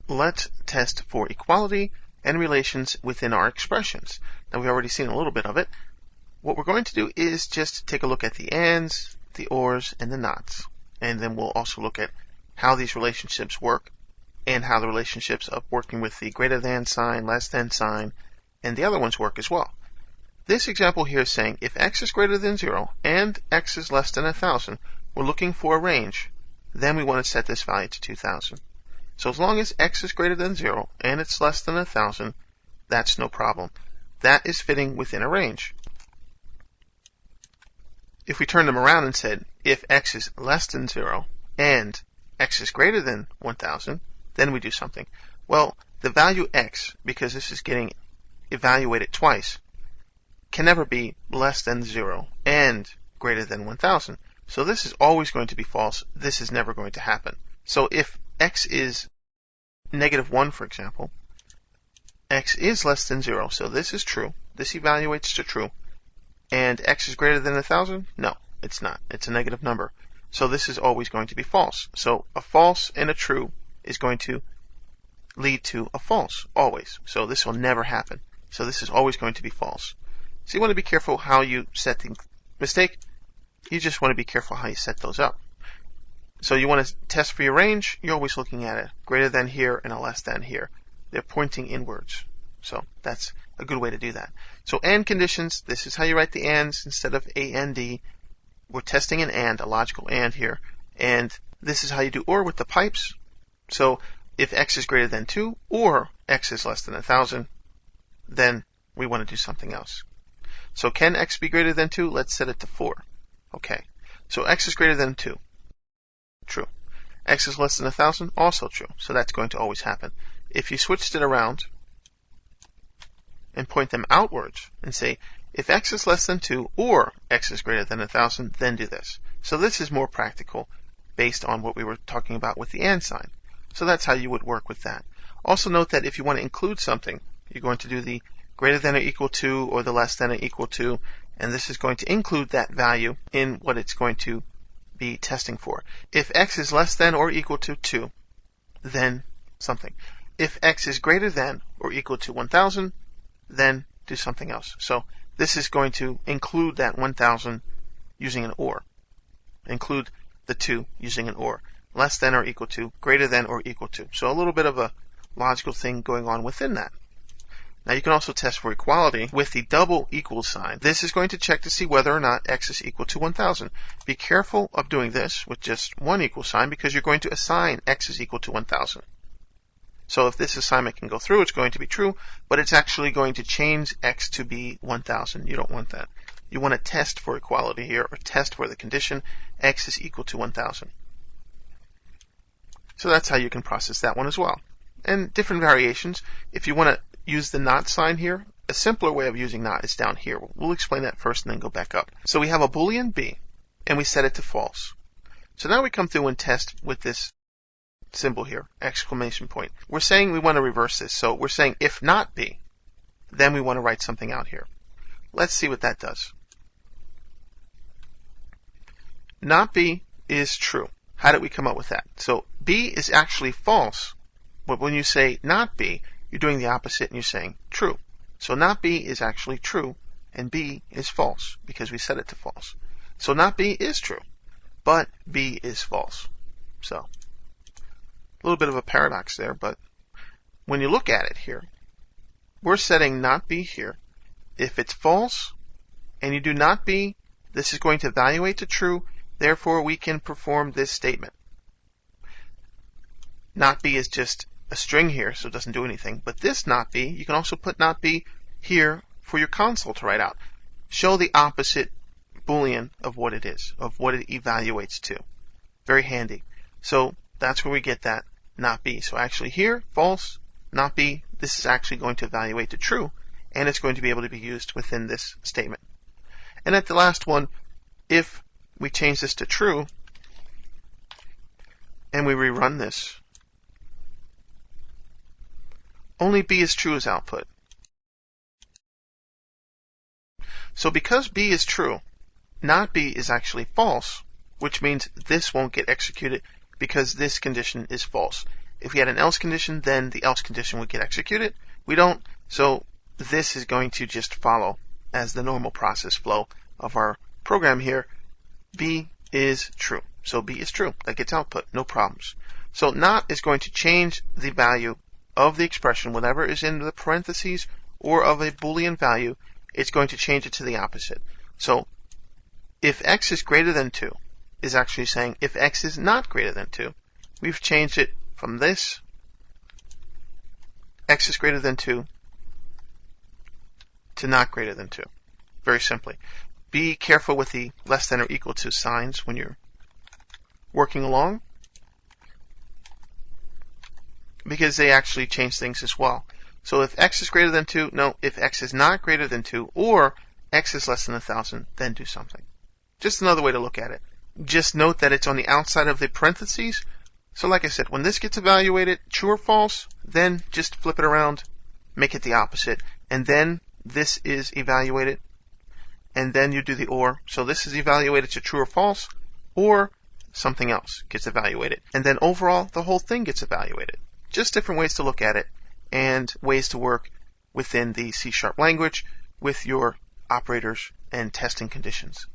let's test for equality and relations within our expressions. Now, we've already seen a little bit of it. What we're going to do is just take a look at the ands, the ors, and the nots. And then we'll also look at how these relationships work and how the relationships of working with the greater than sign, less than sign, and the other ones work as well. This example here is saying if x is greater than 0 and x is less than 1,000, we're looking for a range. Then we want to set this value to 2,000. So as long as x is greater than 0 and it's less than 1,000, that's no problem. That is fitting within a range. If we turn them around and said if x is less than 0 and x is greater than 1,000, then we do something. Well, the value x, because this is getting evaluated twice, can never be less than 0 and greater than 1,000. So this is always going to be false. This is never going to happen. So if x is -1, for example, x is less than 0, so this is true. This evaluates to true. And x is greater than 1,000? No, it's not. It's a negative number. So this is always going to be false. So a false and a true is going to lead to a false, always. So this will never happen. So this is always going to be false. So you want to be careful how you set the mistake. You just want to be careful how you set those up. So you want to test for your range. You're always looking at a greater than here and a less than here. They're pointing inwards. So that's a good way to do that. So and conditions, this is how you write the ands instead of a and d. We're testing an and, a logical and here. And this is how you do or with the pipes. So if x is greater than 2 or x is less than 1,000, then we want to do something else. So can x be greater than 2? Let's set it to 4. Okay. So x is greater than 2. True. X is less than 1,000? Also true. So that's going to always happen. If you switched it around and point them outwards and say, if x is less than 2 or x is greater than 1,000, then do this. So this is more practical based on what we were talking about with the and sign. So that's how you would work with that. Also note that if you want to include something, you're going to do the greater than or equal to or the less than or equal to, and this is going to include that value in what it's going to be testing for. If x is less than or equal to 2, then something. If x is greater than or equal to 1,000, then do something else. So this is going to include that 1,000 using an or. Include the 2 using an or. Less than or equal to, greater than or equal to. So a little bit of a logical thing going on within that. Now you can also test for equality with the double equal sign. This is going to check to see whether or not x is equal to 1,000. Be careful of doing this with just one equal sign because you're going to assign x is equal to 1,000. So if this assignment can go through, it's going to be true, but it's actually going to change x to be 1,000. You don't want that. You want to test for equality here, or test for the condition x is equal to 1,000. So that's how you can process that one as well. And different variations. If you want to use the not sign here, a simpler way of using not is down here. We'll explain that first and then go back up. So we have a Boolean b, and we set it to false. So now we come through and test with this symbol here, exclamation point. We're saying we want to reverse this. So we're saying if not b, then we want to write something out here. Let's see what that does. Not b is true. How did we come up with that? So b is actually false, but when you say not b, you're doing the opposite and you're saying true. So not b is actually true, and b is false because we set it to false. So not b is true, but b is false. So a little bit of a paradox there, but when you look at it here, we're setting not b here. If it's false and you do not b, this is going to evaluate to true. Therefore, we can perform this statement. Not b is just a string here, so it doesn't do anything. But this not b, you can also put not b here for your console to write out. Show the opposite Boolean of what it is, of what it evaluates to. Very handy. So that's where we get that not b. So actually here, false, not b, this is actually going to evaluate to true, and it's going to be able to be used within this statement. And at the last one, if we change this to true, and we rerun this, only b is true as output. So because b is true, not b is actually false, which means this won't get executed because this condition is false. If we had an else condition, then the else condition would get executed. We don't, so this is going to just follow as the normal process flow of our program here. B is true. So B is true. That gets output. No problems. So not is going to change the value of the expression, whatever is in the parentheses, or of a Boolean value. It's going to change it to the opposite. So if x is greater than 2 is actually saying if x is not greater than 2. We've changed it from this, x is greater than 2, to not greater than 2. Very simply. Be careful with the less than or equal to signs when you're working along, because they actually change things as well. So if x is greater than 2, no. If x is not greater than 2, or x is less than 1,000, then do something. Just another way to look at it. Just note that it's on the outside of the parentheses. So like I said, when this gets evaluated, true or false, then just flip it around, make it the opposite, and then this is evaluated, and then you do the or. So this is evaluated to true or false, or something else gets evaluated. And then overall, the whole thing gets evaluated. Just different ways to look at it, and ways to work within the C# language with your operators and testing conditions.